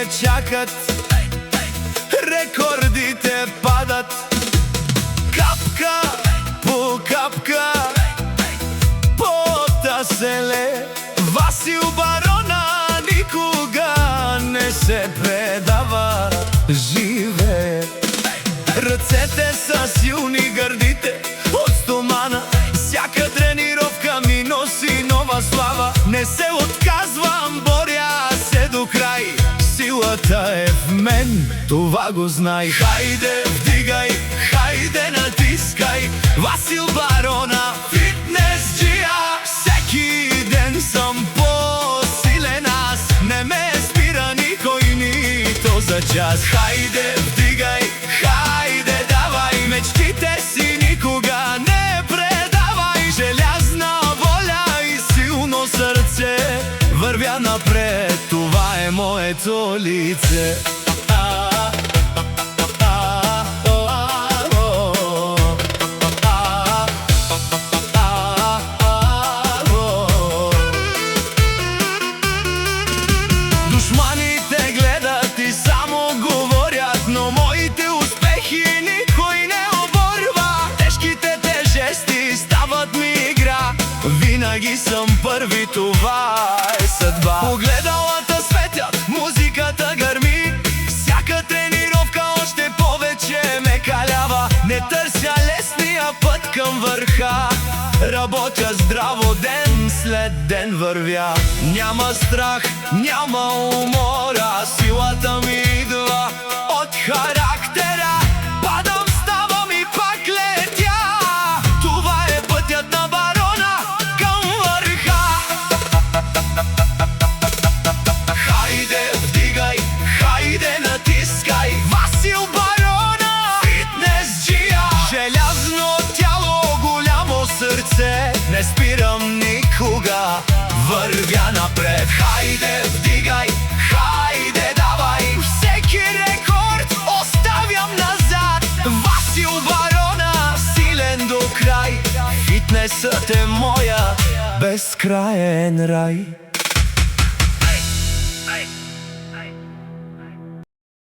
ме чакат, рекордите падат. Капка по капка пота се лее. Васил Барона никога не се предава, живее. Ръцете са силни, гърдите от стомана. Всяка тренировка ми носи нова слава. Не се отказвам, боря се до край. Силата е в мен, това го знай. Хайде, вдигай, хайде, натискай. Васил Барона, фитнес-джия. Всеки ден съм по-силен аз. Не ме спира никой, нито за час. Хайде, вдигай, хайде, давай. Мечтите си никога не предавай. Желязна воля и силно сърце, вървя напред, това е моето лице. Душманите гледат и само говорят, но моите успехи никой не оборва. Тежките тежести стават ми игра, винаги съм първи, това е съдба. Огледалата светят, музиката гърми. Всяка тренировка още повече ме калява. Не търся лесния път към върха, работя здраво, ден след ден вървя. Няма страх, няма умора, силата ми идва от характера. Падам, ставам и пак летя, това е пътят на Барона към върха. Хайде, вдигай, хайде, натискай. Васил Барона, фитнес-джия. Желязно тяло, голямо сърце, не спирам никога, вървя напред. Хайде, вдигай, хайде, давай. Всеки рекорд оставям назад. Васил Барона, силен до край. Фитнесът е моя безкраен рай.